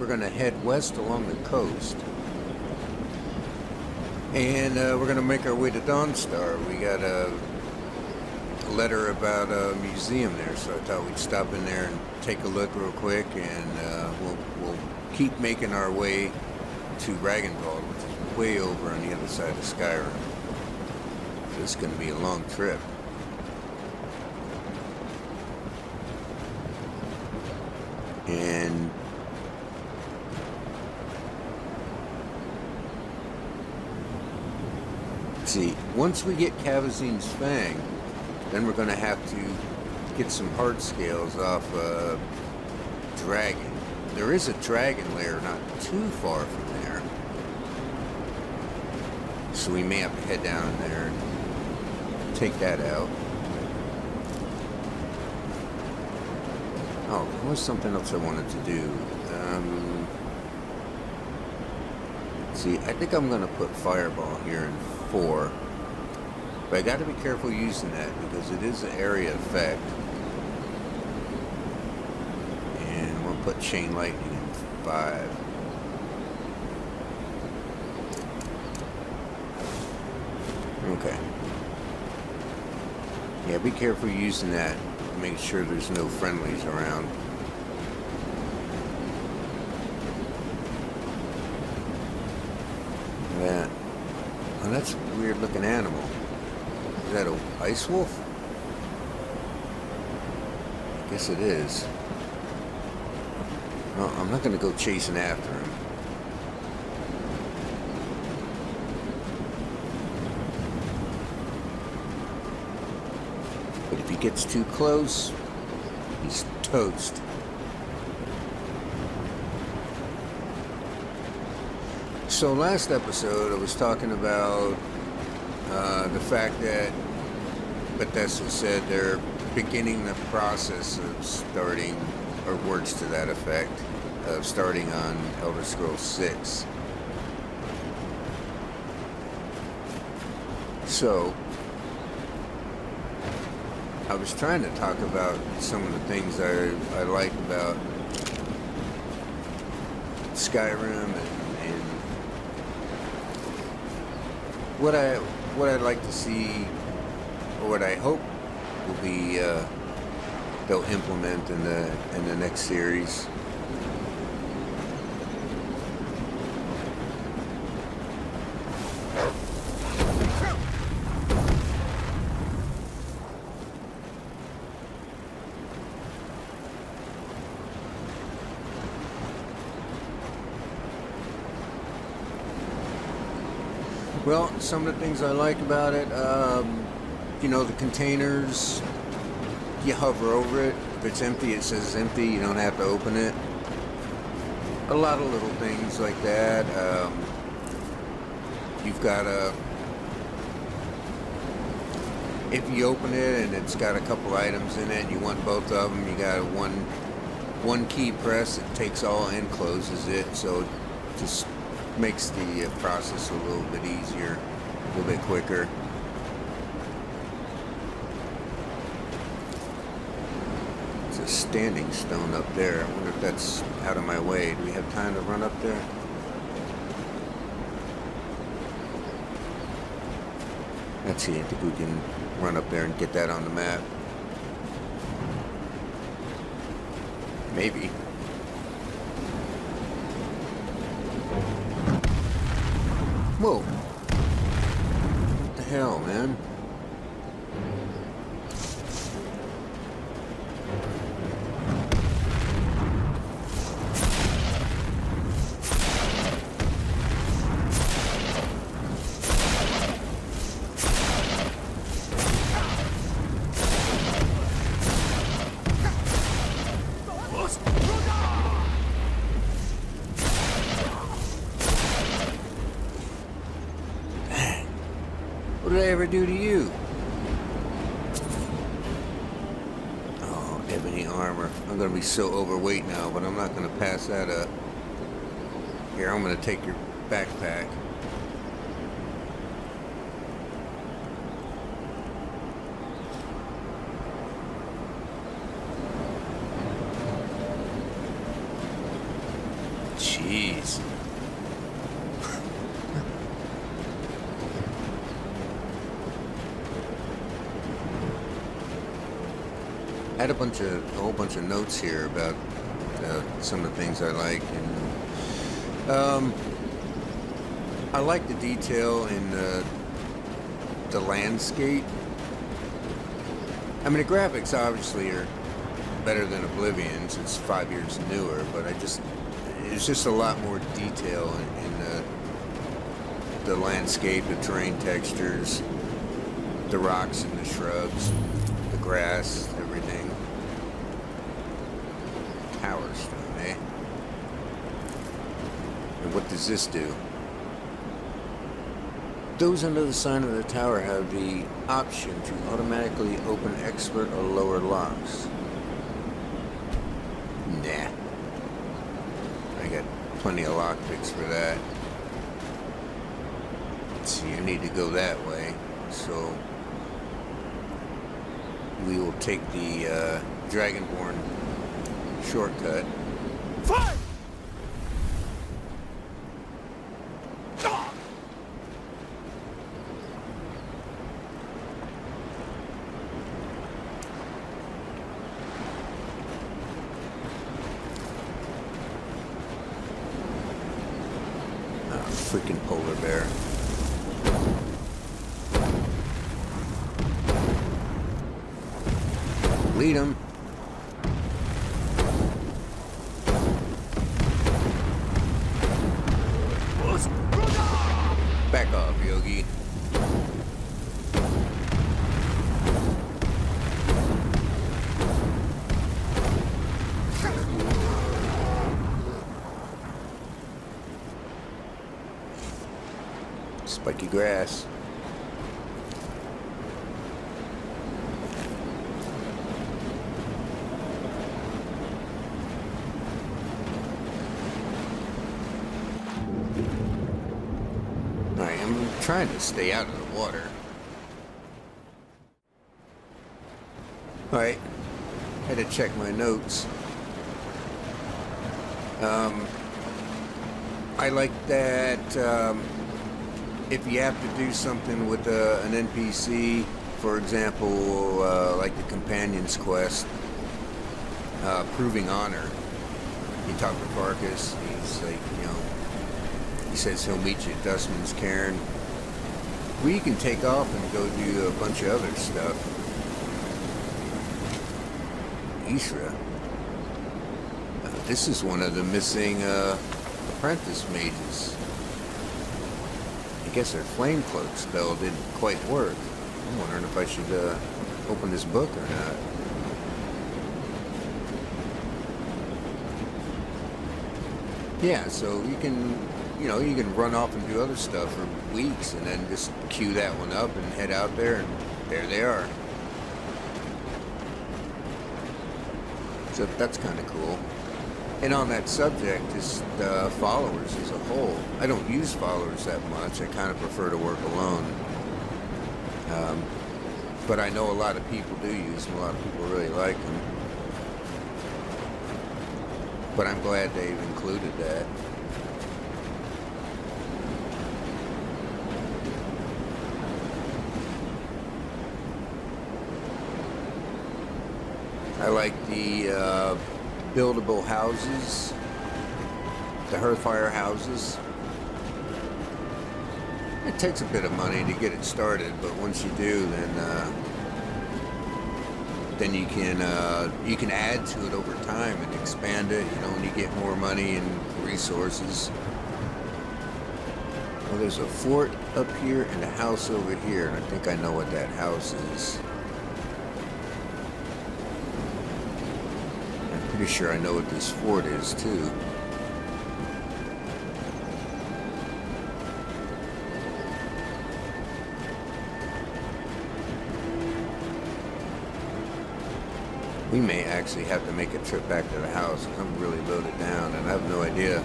we're going to head west along the coast. And we're going to make our way to Dawnstar. We got a letter about a museum there, so I thought we'd stop in there and take a look real quick, and we'll keep making our way to Ragnvald, which is way over on the other side of Skyrim. So it's going to be a long trip. And see, once we get Kavazin's Fang, then we're going to have to get some heart scales off Dragon. There is a dragon lair not too far from there, so we may have to head down there and take that out. Oh, there was something else I wanted to do. See, I think I'm going to put Fireball here in 4. But I got to be careful using that because it is an area effect. And we'll put Chain Lightning in 5. Okay. Yeah, be careful using that. Make sure there's no friendlies around. That. Oh, that's a weird looking animal. Is that an ice wolf? I guess it is. Well, I'm not going to go chasing after him. But if he gets too close, he's toast. So last episode I was talking about the fact that Bethesda said they're beginning the process of starting, or words to that effect, of starting on Elder Scrolls 6. So I was trying to talk about some of the things I like about Skyrim and what I'd like to see, or what I hope will be they'll implement in the next series. Well, some of the things I like about it, you know, the containers, you hover over it. If it's empty, it says empty. You don't have to open it. A lot of little things like that. You've got if you open it and it's got a couple items in it, and you want both of them, you got one key press. It takes all and closes it, so it just makes the process a little bit easier, a little bit quicker. It's a standing stone up there. I wonder if that's out of my way. Do we have time to run up there? Let's see, I think we can run up there and get that on the map. Maybe. Whoa. What the hell, man? What did I ever do to you? Oh, ebony armor. I'm gonna be so overweight now, but I'm not gonna pass that up. Here, I'm gonna take your backpack. Jeez. I had a whole bunch of notes here about some of the things I like, and I like the detail in the landscape. I mean, the graphics obviously are better than Oblivion's. It's 5 years newer, but it's just a lot more detail in the landscape, the terrain textures, the rocks and the shrubs, the grass, everything. Tower stone, eh? And what does this do? Those under the sign of the tower have the option to automatically open expert or lower locks. Nah. I got plenty of lockpicks for that. Let's see, I need to go that way, so we will take the Dragonborn shortcut. Fire! Freaking polar bear. Lead him. Back off, Yogi. Spiky grass. Alright, I'm trying to stay out of the water. Alright, had to check my notes. I like that if you have to do something with an NPC, for example, like the Companion's Quest, Proving Honor, you talk to Farkas, he's like, you know, he says he'll meet you at Dustman's Cairn. Well, you can take off and go do a bunch of other stuff. Ishra. This is one of the missing apprentice mages. I guess their flame cloak spell didn't quite work. I'm wondering if I should open this book or not. Yeah, so you can, you know, you can run off and do other stuff for weeks and then just queue that one up and head out there, and there they are. So that's kind of cool. And on that subject, just followers as a whole. I don't use followers that much. I kind of prefer to work alone. But I know a lot of people do use them. A lot of people really like them. But I'm glad they've included that. I like the buildable houses, the Hearthfire houses. It takes a bit of money to get it started, but once you do, then you can add to it over time and expand it. You know, when you get more money and resources. Well, there's a fort up here and a house over here, and I think I know what that house is. Pretty sure I know what this fort is too. We may actually have to make a trip back to the house because I'm really loaded down and I have no idea,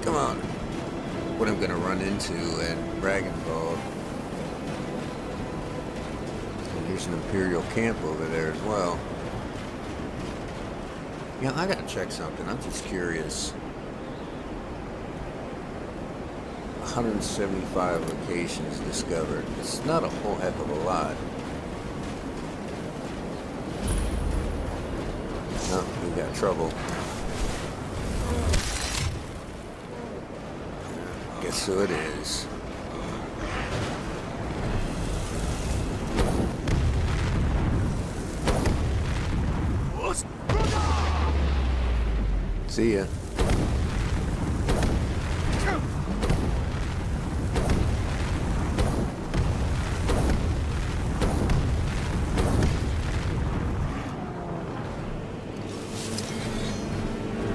come on, what I'm going to run into at Dragonball. And there's an Imperial camp over there as well. Yeah, I gotta check something. I'm just curious. 175 locations discovered. It's not a whole heck of a lot. Oh, we got trouble. Guess who it is. See ya.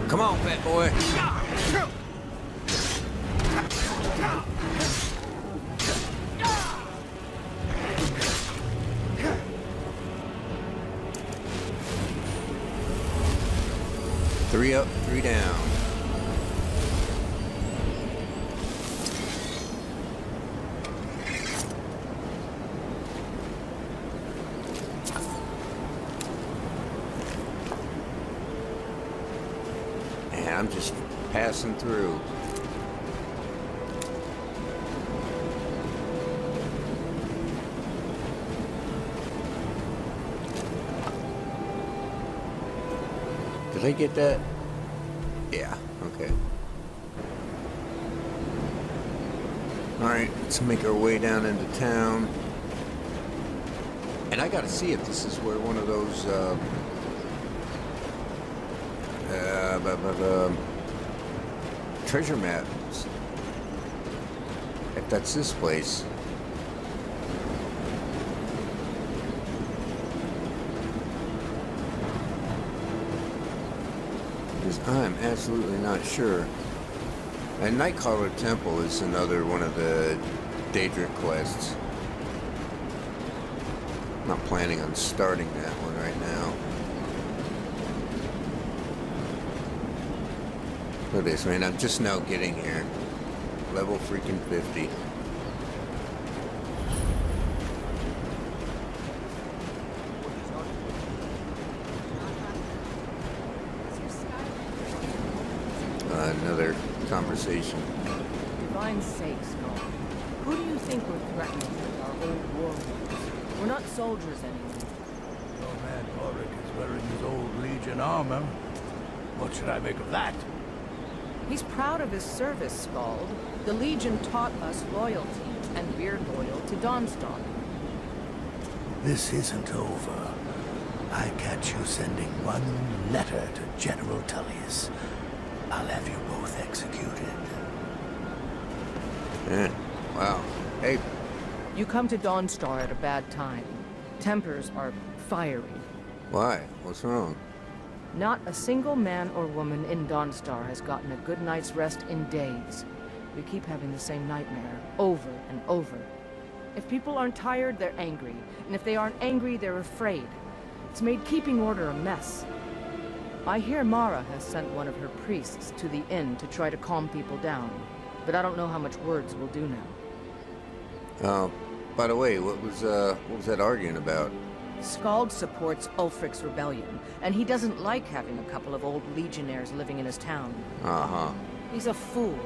Come on, fat boy. 3 up, 3 down. And I'm just passing through. Did I get that? Yeah, okay. Alright, let's make our way down into town. And I gotta see if this is where one of those, treasure maps. If that's this place. I'm absolutely not sure. And Nightcaller Temple is another one of the Daedric quests. Not planning on starting that one right now. Look at this, man. I'm just now getting here. Level freaking 50. Another conversation. Divine's sake, Scor. Who do you think we're threatening with our old war wounds? We're not soldiers anymore. Your man Boris is wearing his old Legion armor. What should I make of that? He's proud of his service, Scald. The Legion taught us loyalty, and we're loyal to Dawnstar. This isn't over. I catch you sending one letter to General Tullius. I'll have you both executed. Wow. Hey. You come to Dawnstar at a bad time. Tempers are fiery. Why? What's wrong? Not a single man or woman in Dawnstar has gotten a good night's rest in days. We keep having the same nightmare, over and over. If people aren't tired, they're angry. And if they aren't angry, they're afraid. It's made keeping order a mess. I hear Mara has sent one of her priests to the inn to try to calm people down. But I don't know how much words will do now. By the way, what was that arguing about? Skald supports Ulfric's rebellion, and he doesn't like having a couple of old legionnaires living in his town. Uh-huh. He's a fool.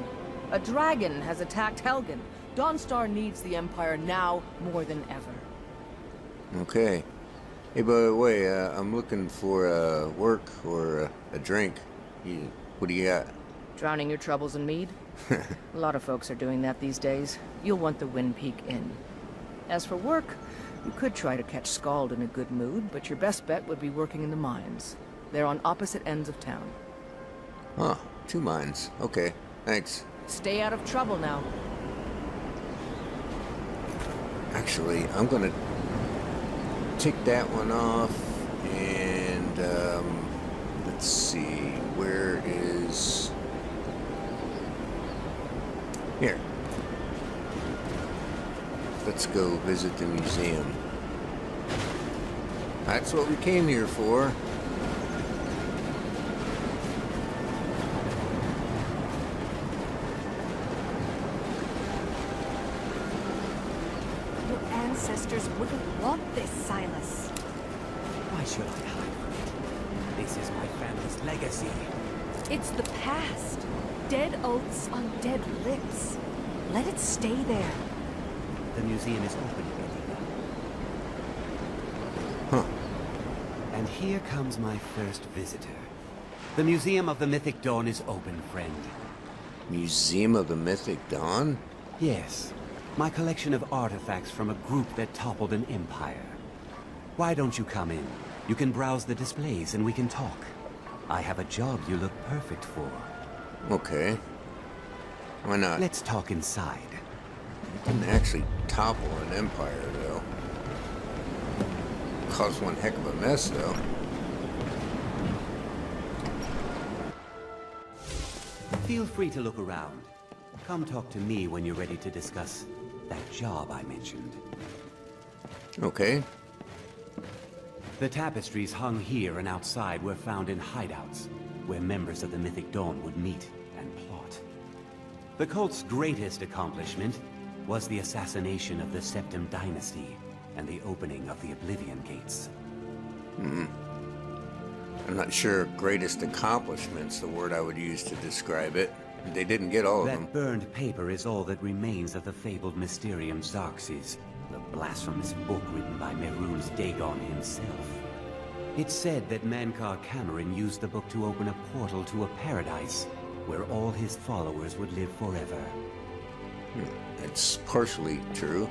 A dragon has attacked Helgen. Dawnstar needs the Empire now more than ever. Okay. Hey, by the way, I'm looking for work or a drink. What do you got? Drowning your troubles in mead? A lot of folks are doing that these days. You'll want the Wind Peak Inn. As for work, you could try to catch Skald in a good mood, but your best bet would be working in the mines. They're on opposite ends of town. Huh, 2 mines. Okay, thanks. Stay out of trouble now. Actually, I'm gonna take that one off, and let's see, where is... Here. Let's go visit the museum. That's what we came here for. Your ancestors wouldn't want this, Silas. Why should I hide from it? This is my family's legacy. It's the past. Dead oaths on dead lips. Let it stay there. The museum is open, Betty. Huh. And here comes my first visitor. The Museum of the Mythic Dawn is open, friend. Museum of the Mythic Dawn? Yes. My collection of artifacts from a group that toppled an empire. Why don't you come in? You can browse the displays and we can talk. I have a job you look perfect for. Okay. Why not? Let's talk inside. You didn't actually topple an empire, though. Caused one heck of a mess, though. Feel free to look around. Come talk to me when you're ready to discuss that job I mentioned. Okay. The tapestries hung here and outside were found in hideouts, where members of the Mythic Dawn would meet and plot. The cult's greatest accomplishment was the assassination of the Septim Dynasty and the opening of the Oblivion Gates. I'm not sure greatest accomplishment's the word I would use to describe it. They didn't get all of them. That burned paper is all that remains of the fabled Mysterium Xarxes, the blasphemous book written by Mehrunes Dagon himself. It's said that Mankar Cameron used the book to open a portal to a paradise where all his followers would live forever. It's partially true.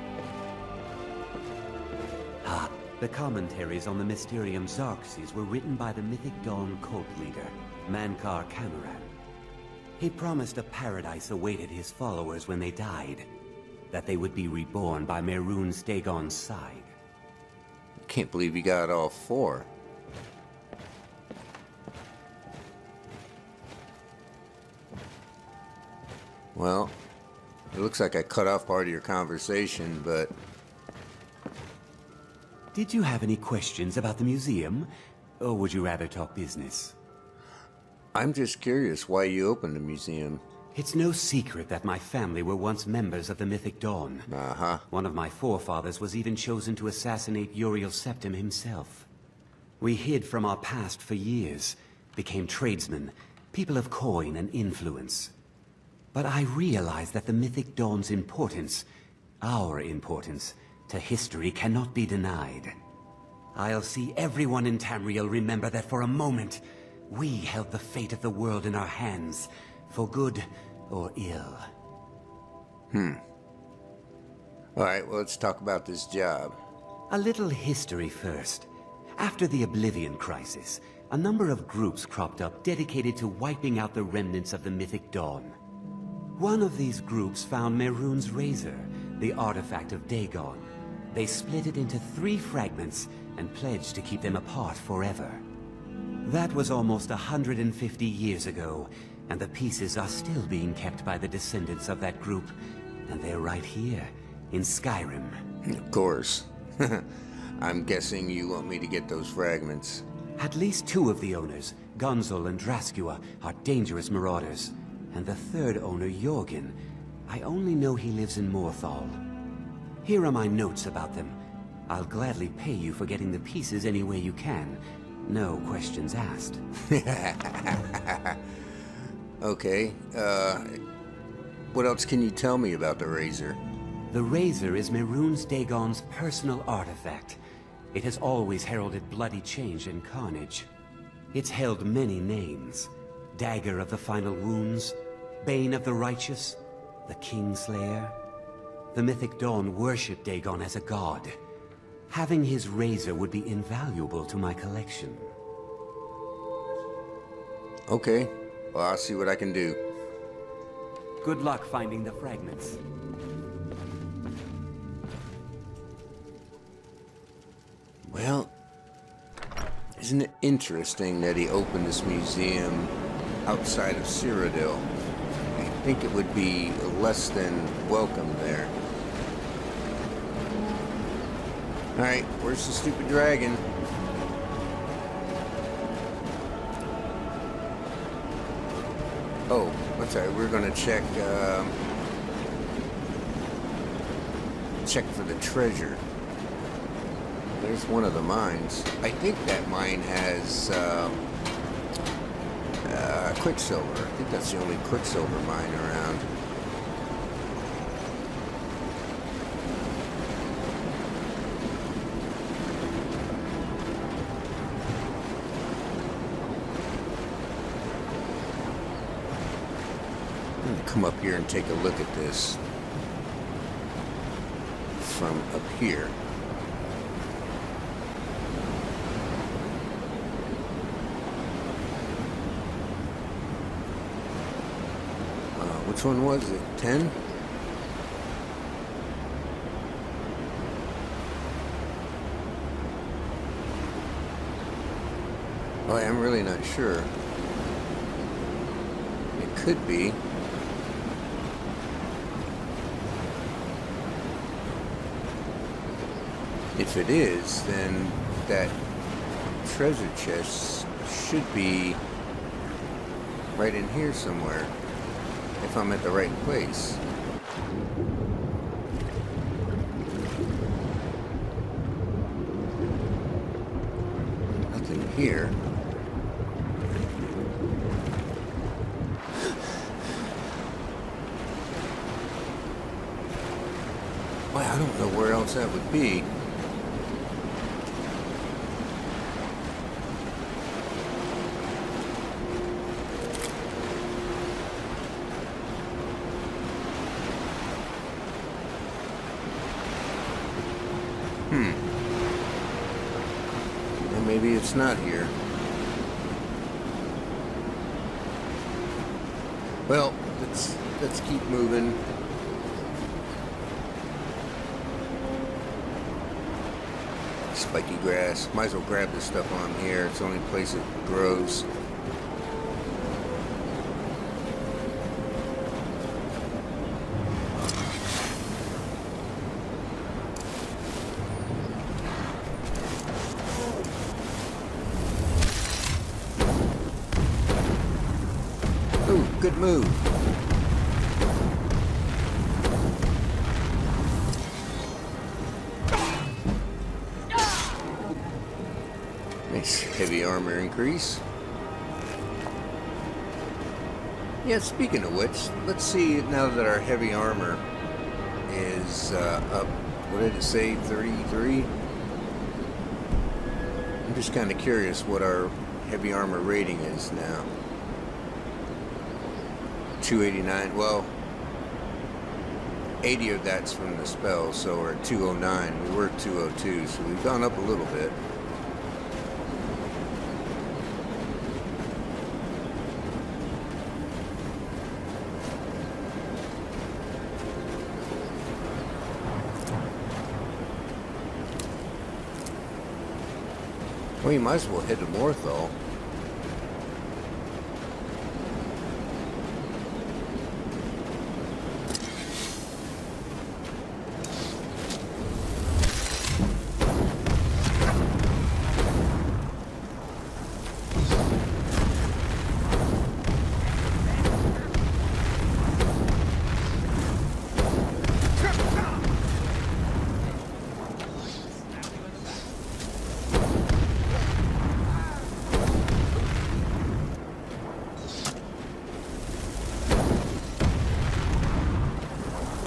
The commentaries on the Mysterium Xarxes were written by the Mythic Dawn cult leader, Mankar Cameron. He promised a paradise awaited his followers when they died, that they would be reborn by Mehrunes Dagon's side. Can't believe you got all four. Well, it looks like I cut off part of your conversation, but... Did you have any questions about the museum? Or would you rather talk business? I'm just curious why you opened the museum. It's no secret that my family were once members of the Mythic Dawn. Uh-huh. One of my forefathers was even chosen to assassinate Uriel Septim himself. We hid from our past for years, became tradesmen, people of coin and influence. But I realized that the Mythic Dawn's importance, our importance, to history cannot be denied. I'll see everyone in Tamriel remember that for a moment, we held the fate of the world in our hands, for good or ill. Alright, well, let's talk about this job. A little history first. After the Oblivion Crisis, a number of groups cropped up dedicated to wiping out the remnants of the Mythic Dawn. One of these groups found Mehrunes' razor, the artifact of Dagon. They split it into 3 fragments and pledged to keep them apart forever. That was almost 150 years ago, and the pieces are still being kept by the descendants of that group, and they're right here, in Skyrim. Of course. I'm guessing you want me to get those fragments. At least 2 of the owners, Gunzel and Draskua, are dangerous marauders, and the 3rd owner, Jorgen, I only know he lives in Morthal. Here are my notes about them. I'll gladly pay you for getting the pieces any way you can. No questions asked. Okay, what else can you tell me about the razor? The razor is Mehrunes Dagon's personal artifact. It has always heralded bloody change and carnage. It's held many names. Dagger of the Final Wounds, Bane of the Righteous, the Kingslayer. The Mythic Dawn worshipped Dagon as a god. Having his razor would be invaluable to my collection. Okay, well, I'll see what I can do. Good luck finding the fragments. Well, isn't it interesting that he opened this museum outside of Cyrodiil? I think it would be less than welcome there. Alright, where's the stupid dragon? Oh, that's right, we're gonna check for the treasure. There's one of the mines. I think that mine has Quicksilver. I think that's the only Quicksilver mine around. I'm gonna come up here and take a look at this from up here. Which one was it? 10? Oh, I'm really not sure. It could be. If it is, then that treasure chest should be right in here somewhere, if I'm at the right place. Nothing here. Well, I don't know where else that would be. And maybe it's not here. Well, let's keep moving. Spiky grass. Might as well grab this stuff on here. It's the only place it grows. Ooh, good move. Nice heavy armor increase. Yeah, speaking of which, let's see now that our heavy armor is up. What did it say? 33? I'm just kind of curious what our heavy armor rating is now. 289. Well, 80 of that's from the spell, so we're at 209. We were at 202, so we've gone up a little bit. Well, you might as well hit the Morthal.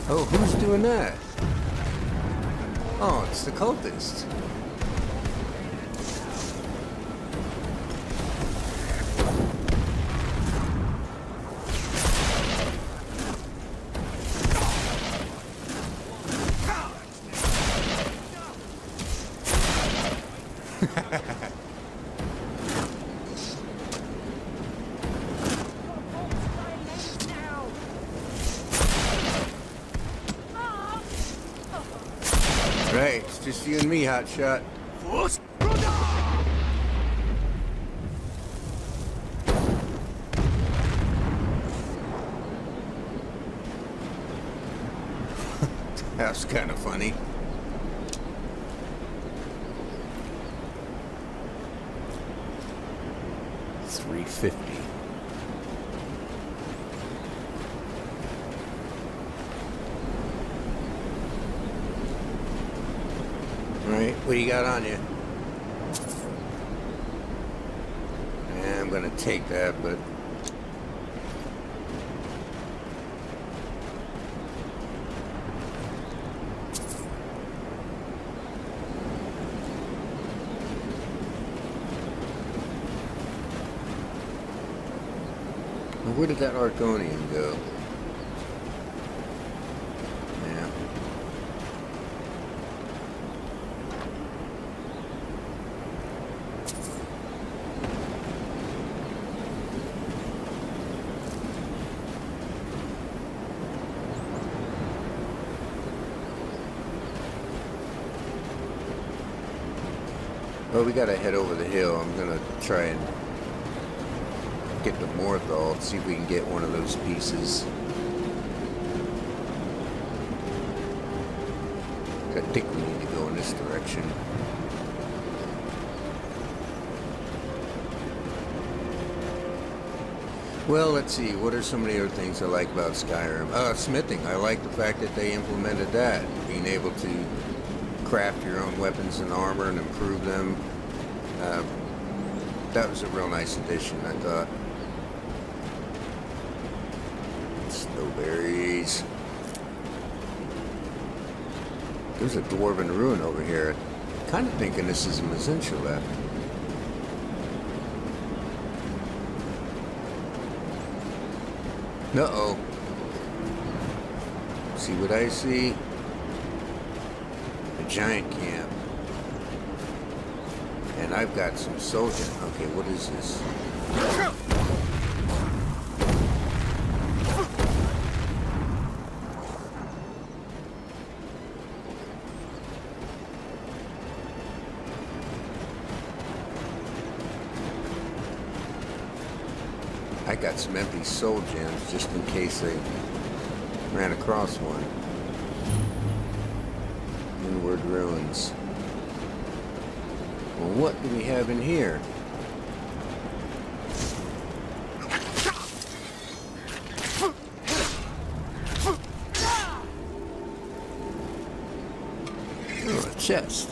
Oh, who's doing that? Oh, it's the cultist. Right, it's just you and me, hotshot. That's kind of funny. $350. Alright, what do you got on you? Yeah, I'm gonna take that, but... Where did that Arconian go? Well, we gotta head over the hill. I'm gonna try and get the Morthal, see if we can get one of those pieces. I think we need to go in this direction. Well, let's see. What are some of the other things I like about Skyrim? Smithing. I like the fact that they implemented that. Being able to craft your own weapons and armor and improve them. That was a real nice addition, I thought. Snowberries. There's a dwarven ruin over here. Kind of thinking this is a Mazincha left. Uh-oh. See what I see? A giant camp. And I've got some soldiers. Okay, what is this? I got some empty soul gems just in case I ran across one. Inward ruins. Well, what do we have in here? Oh, a chest.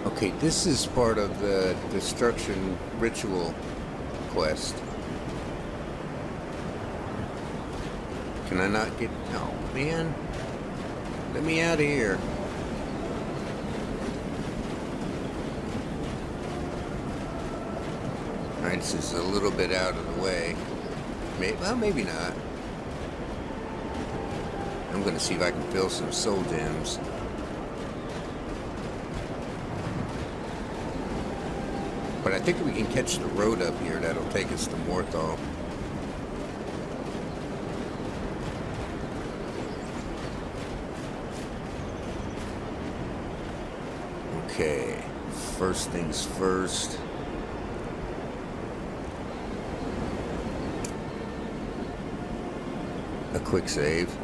Okay, this is part of the destruction ritual quest. Can I not get... Oh, man. Let me out of here. Alright, this is a little bit out of the way. Well, maybe not. I'm going to see if I can fill some soul gems. But I think we can catch the road up here. That'll take us to Morthal. Okay. First things first. A quick save.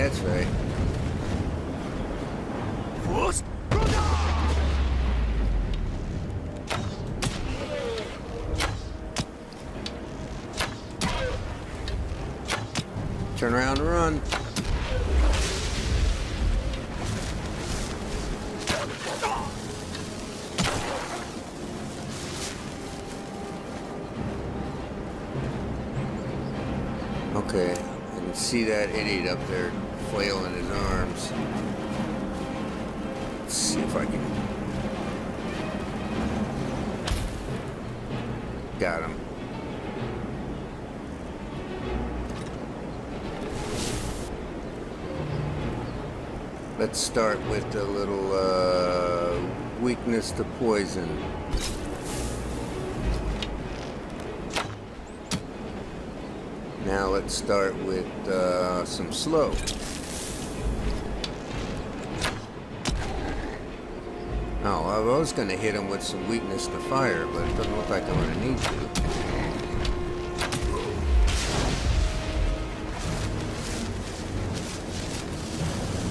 That's right. Turn around and run. Okay, I can see that idiot up there flailing his arms. Let's see if I can... Got him. Let's start with a little weakness to poison. Now let's start with some slow. Oh, I was going to hit him with some weakness to fire, but it doesn't look like I'm going to need to.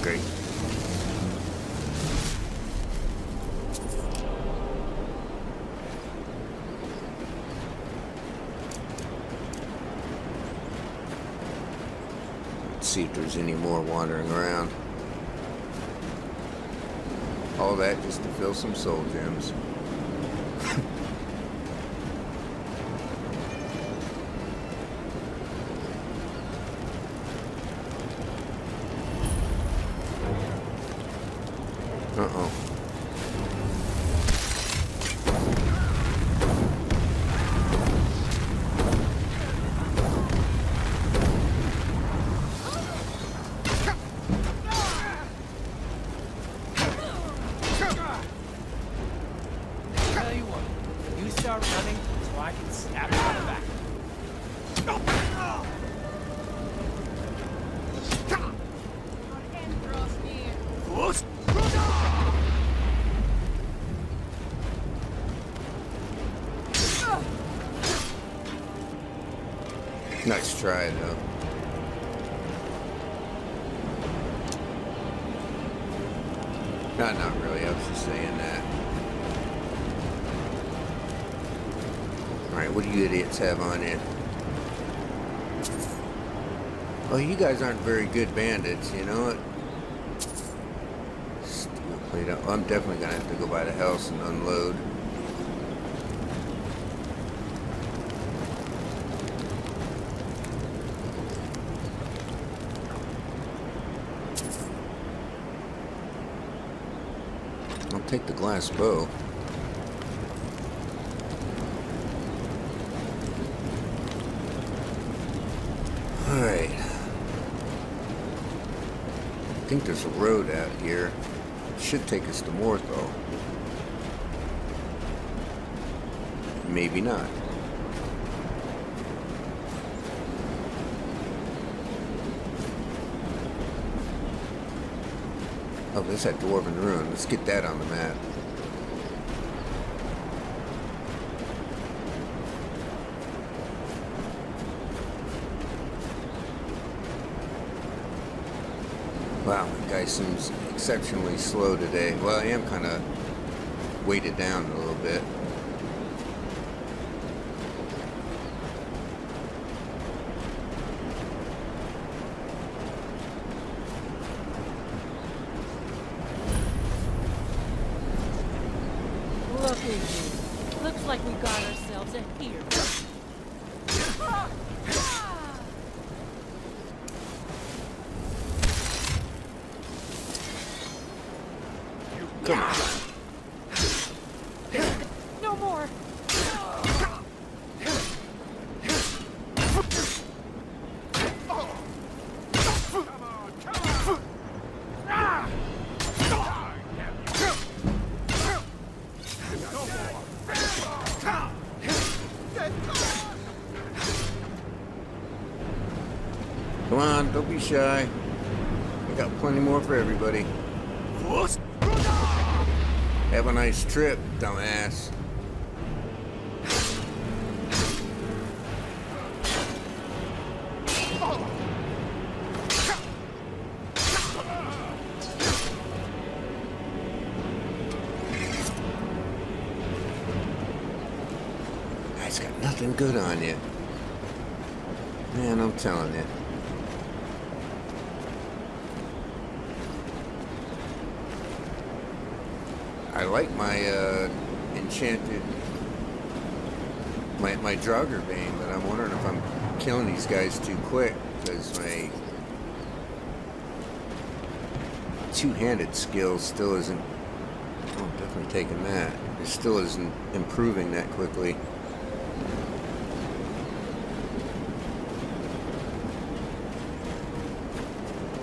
Great. see if there's any more wandering around. All that just to fill some soul gems. Uh-oh. Tell you what, you start running so I can stab you on the back. Nice try, though. Not really. I was just saying that. Alright, what do you idiots have on you? Oh, you guys aren't very good bandits, you know what? Stupid plate out. I'm definitely gonna have to go by the house and unload. I'll take the glass bow. Alright. I think there's a road out here. It should take us to Morthal. Maybe not. Oh, there's that Dwarven Ruin. Let's get that on the map. Wow, that guy seems exceptionally slow today. Well, I am kind of weighted down a little bit. Look at you. Looks like we got ourselves a hero. Come on. No more. Come on, don't be shy. We got plenty more for everybody. Have a nice trip, dumbass. Guy's got nothing good on you. Man, I'm telling you. I like my enchanted, my Draugr Bane, but I'm wondering if I'm killing these guys too quick because my two-handed skill still isn't. Oh, I'm definitely taking that. It still isn't improving that quickly.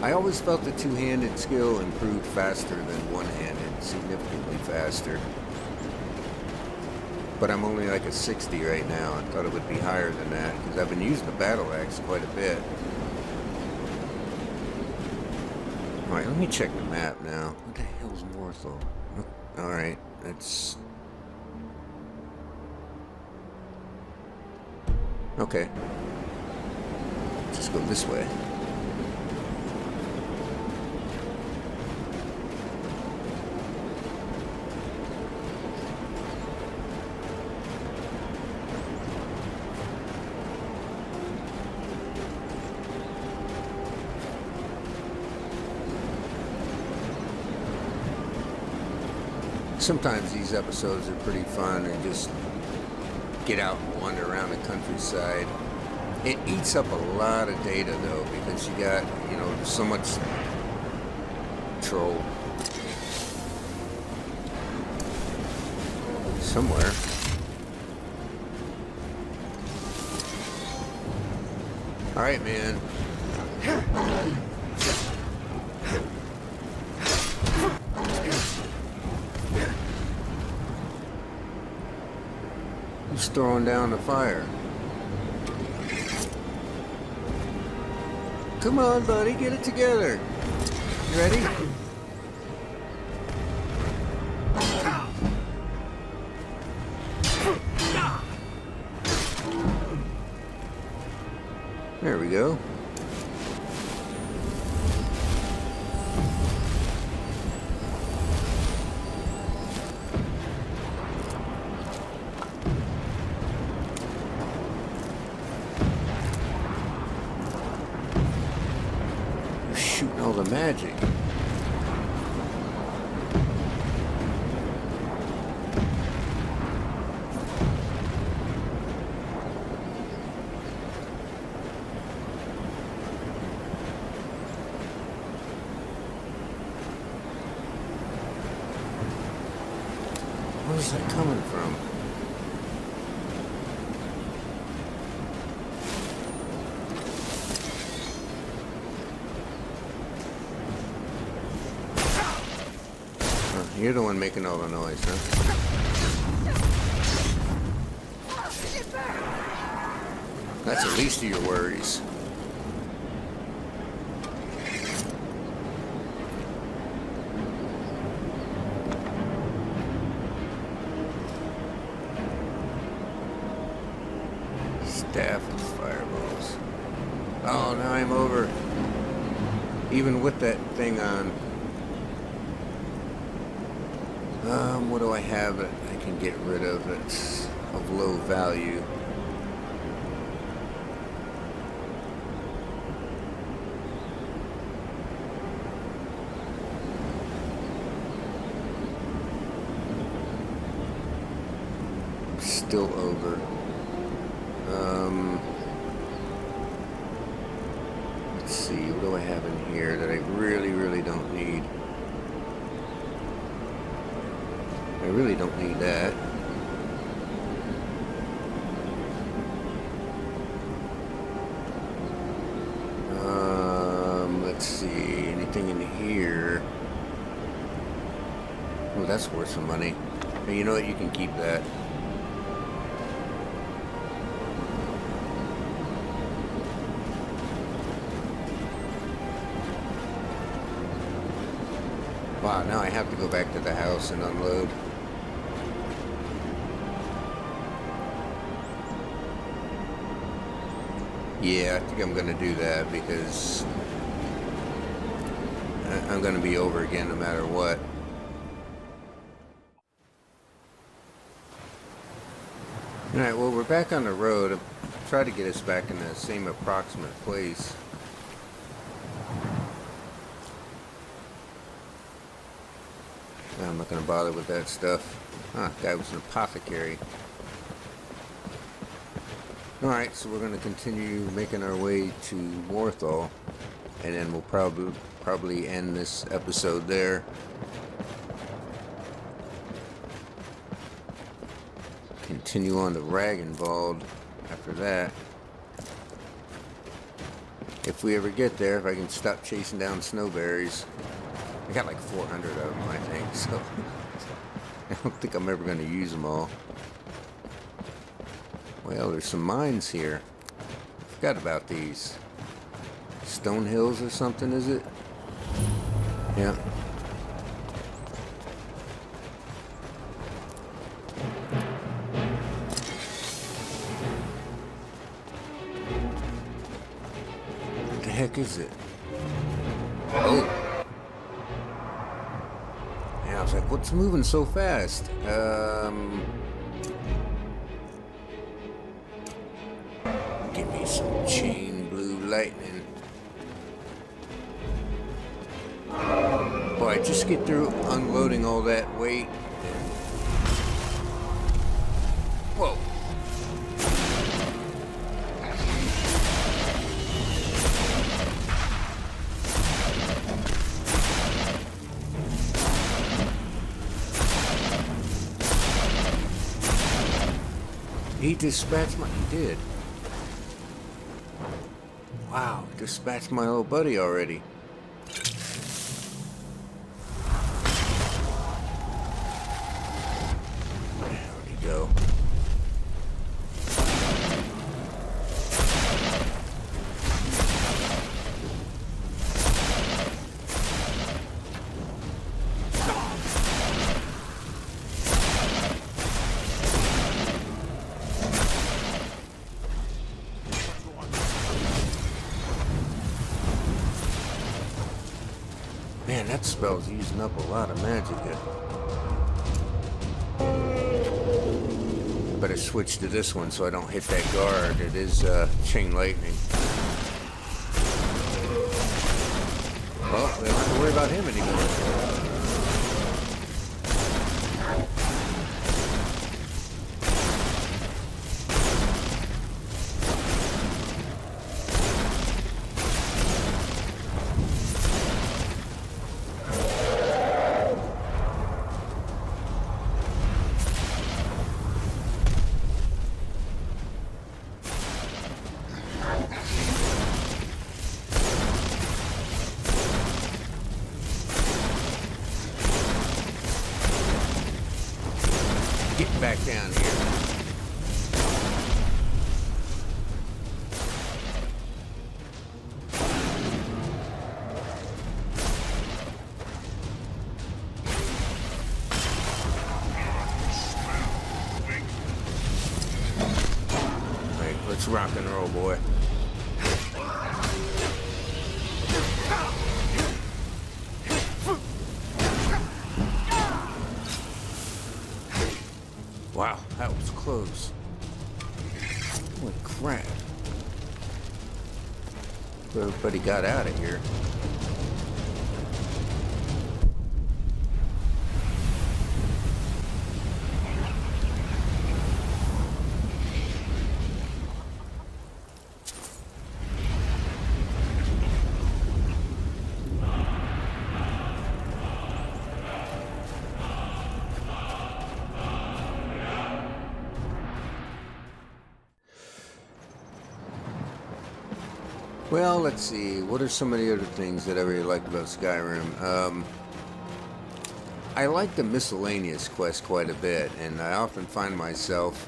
I always felt the two-handed skill improved faster than one-handed, significantly faster. But I'm only like a 60 right now. I thought it would be higher than that, because I've been using the battle axe quite a bit. Alright, let me check the map now. What the hell's Morthal? Alright, that's... Okay. Just go this way. Sometimes these episodes are pretty fun and just get out and wander around the countryside. It eats up a lot of data though, because you got, you know, so much troll somewhere. All right, man. Who's throwing down the fire? Come on, buddy, get it together. You ready? There we go. You're shooting all the magic. Where's that coming from? Oh, you're the one making all the noise, huh? That's the least of your worries. Staff of fireballs. Oh, now I'm over. Even with that thing on. What do I have that I can get rid of that's of low value? Still over. Let's see, what do I have in here that I really don't need? I really don't need that. Let's see, anything in here? Oh, that's worth some money. Hey, you know what, you can keep that. Wow, now I have to go back to the house and unload. Yeah, I think I'm going to do that because I'm going to be over again no matter what. Alright, well, we're back on the road. I'll try to get us back in the same approximate place. I'm not going to bother with that stuff. Ah, guy was an apothecary. Alright, so we're going to continue making our way to Warthol. And then we'll probably end this episode there. Continue on to Ragnvald after that. If we ever get there, if I can stop chasing down snowberries. I got like 400 of them, I think, so I don't think I'm ever going to use them all. Well, there's some mines here. I forgot about these. Stone Hills or something, is it? Yeah. What the heck is it? Oh. I was like, what's moving so fast? Give me some chain blue lightning. Boy, just get through unloading all that weight then. Whoa. He dispatched my... He did. Wow, dispatched my old buddy already. Where'd he go? Man, that spell's using up a lot of magic. Better switch to this one so I don't hit that guard. It is chain lightning. Well, we don't have to worry about him anymore. Get back down here. Right, let's rock and roll, boy. Wow, that was close. Holy crap. Everybody got out of here. Well, let's see. What are some of the other things that I really like about Skyrim? I like the miscellaneous quest quite a bit, and I often find myself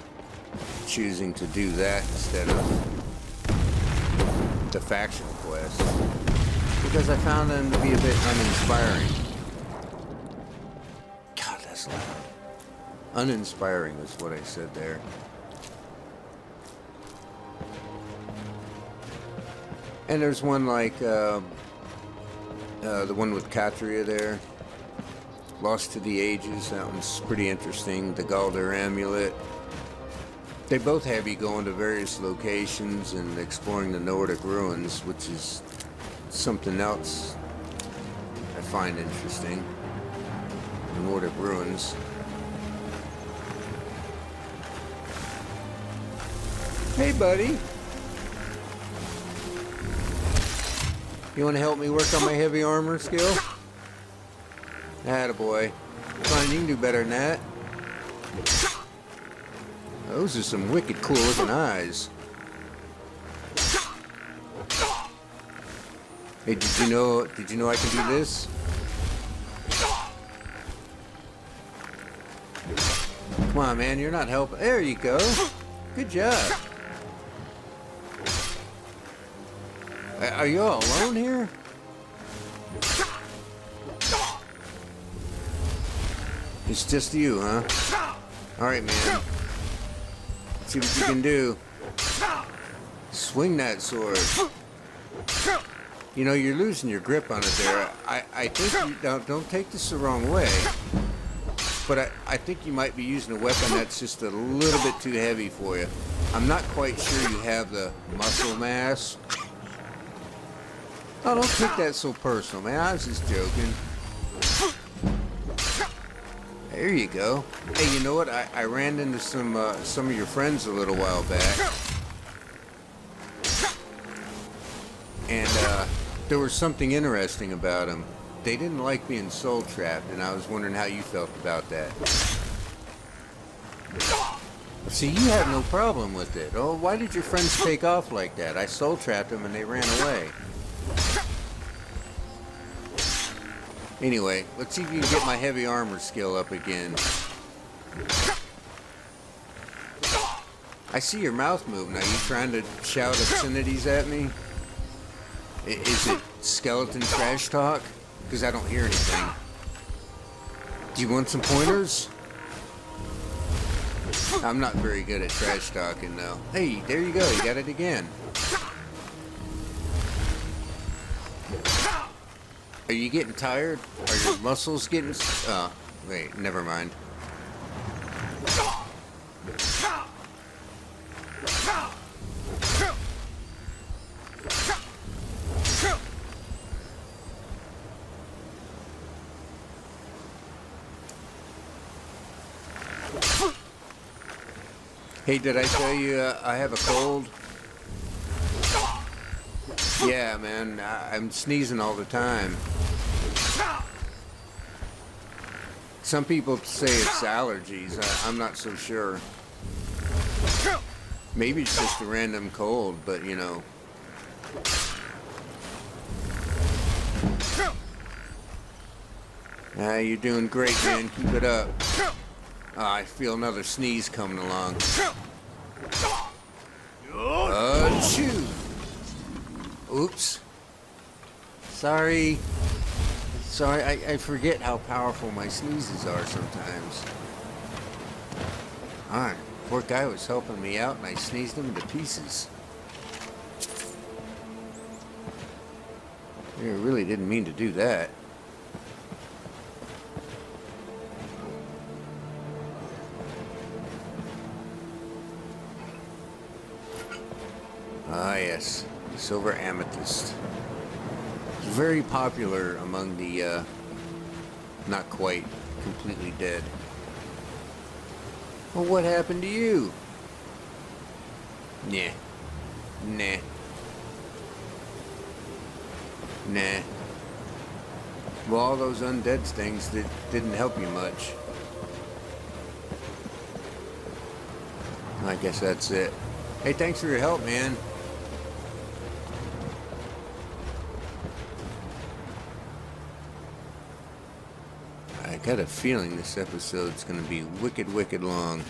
choosing to do that instead of the faction quest, because I found them to be a bit uninspiring. God, that's loud. Uninspiring is what I said there. And there's one like the one with Katria there, Lost to the Ages. That one's pretty interesting. The Galder Amulet. They both have you going to various locations and exploring the Nordic ruins, which is something else I find interesting. The Nordic ruins. Hey, buddy. You want to help me work on my heavy armor skill? Attaboy. Fine, you can do better than that. Those are some wicked cool looking eyes. Hey, did you know I can do this? Come on, man, you're not helping. There you go. Good job. Are you all alone here? It's just you, huh? Alright, man. Let's see what you can do. Swing that sword. You know, you're losing your grip on it there. I think you don't take this the wrong way, but I think you might be using a weapon that's just a little bit too heavy for you. I'm not quite sure you have the muscle mass. Oh, don't take that so personal, man. I was just joking. There you go. Hey, you know what? I ran into some of your friends a little while back. And there was something interesting about them. They didn't like being soul trapped, and I was wondering how you felt about that. See, you had no problem with it. Oh, why did your friends take off like that? I soul trapped them and they ran away. Anyway, let's see if you can get my heavy armor skill up again. I see your mouth moving. Are you trying to shout obscenities at me? Is it skeleton trash talk? Because I don't hear anything. Do you want some pointers? I'm not very good at trash talking, though. Hey, there you go. You got it again. Are you getting tired? Are your muscles getting... Oh, wait, never mind. Hey, did I tell you I have a cold? Yeah, man, I'm sneezing all the time. Some people say it's allergies. I'm not so sure. Maybe it's just a random cold, but you know. You're doing great, man. Keep it up. I feel another sneeze coming along. Achoo! Oops. Sorry. Sorry, I forget how powerful my sneezes are sometimes. Alright, poor guy was helping me out and I sneezed him to pieces. I really didn't mean to do that. Ah, yes. Silver amethyst. It's very popular among the, not quite completely dead. Well, what happened to you? Nah. Nah. Nah. Well, all those undead things that didn't help you much. I guess that's it. Hey, thanks for your help, man. I got a feeling this episode's gonna be wicked, wicked long.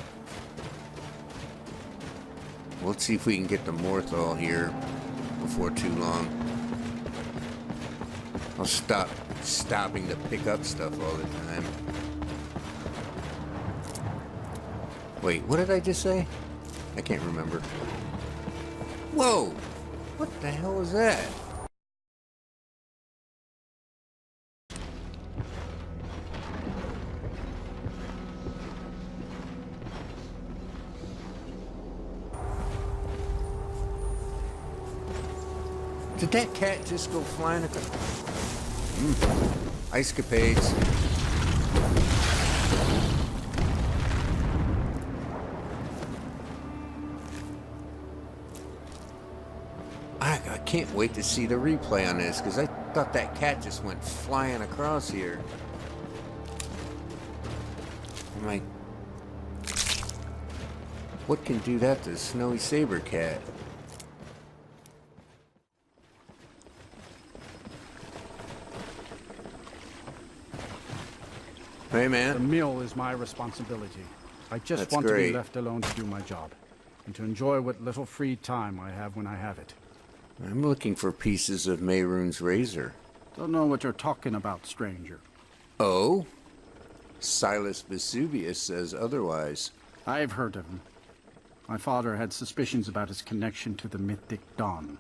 Let's see if we can get the Morthal here before too long. I'll stop stopping to pick up stuff all the time. Wait, what did I just say? I can't remember. Whoa! What the hell was that? Did that cat just go flying across? Ice capades. I can't wait to see the replay on this, because I thought that cat just went flying across here. I'm like, what can do that to a snowy saber cat? Hey, man. The mill is my responsibility. I just want to be left alone to do my job, and to enjoy what little free time I have when I have it. I'm looking for pieces of Mehrunes' razor. Don't know what you're talking about, stranger. Oh? Silas Vesuvius says otherwise. I've heard of him. My father had suspicions about his connection to the Mythic Dawn.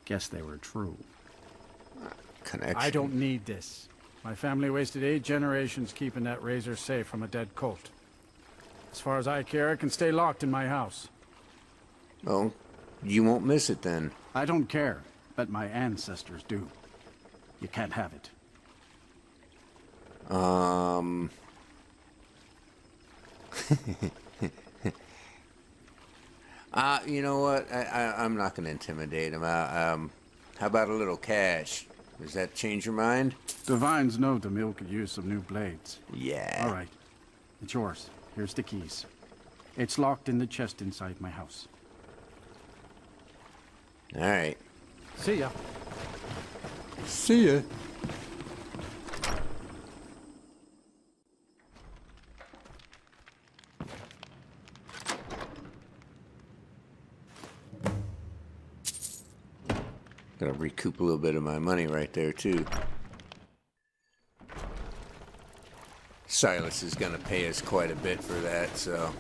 Guess they were true. Connection? I don't need this. My family wasted 8 generations keeping that razor safe from a dead cult. As far as I care, it can stay locked in my house. Oh, you won't miss it then. I don't care, but my ancestors do. You can't have it. You know what? I'm not going to intimidate him. How about a little cash? Does that change your mind? Divines know the mill could use some new blades. Yeah. All right. It's yours. Here's the keys. It's locked in the chest inside my house. All right. See ya. See ya. Gotta recoup a little bit of my money right there, too. Silas is gonna pay us quite a bit for that, so...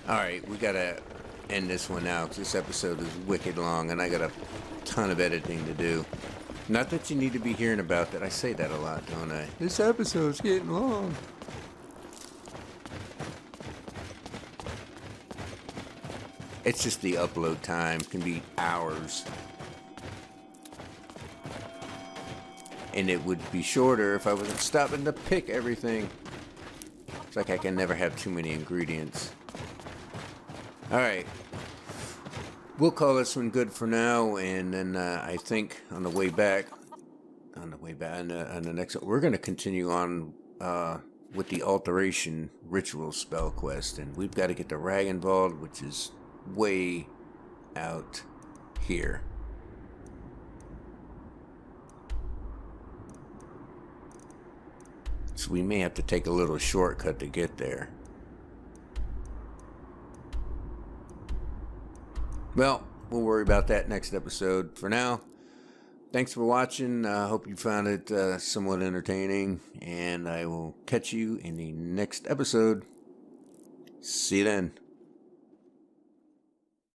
Alright, we gotta end this one now, because this episode is wicked long, and I got a ton of editing to do. Not that you need to be hearing about that. I say that a lot, don't I? This episode's getting long. It's just the upload time can be hours. And it would be shorter if I wasn't stopping to pick everything. It's like I can never have too many ingredients. Alright. We'll call this one good for now, and then I think on the way back, on the next one, we're going to continue on with the Alteration Ritual spell quest, and we've got to get the rag involved, which is way out here. So we may have to take a little shortcut to get there. Well, we'll worry about that next episode. For now, thanks for watching. I hope you found it somewhat entertaining, and I will catch you in the next episode. See you then.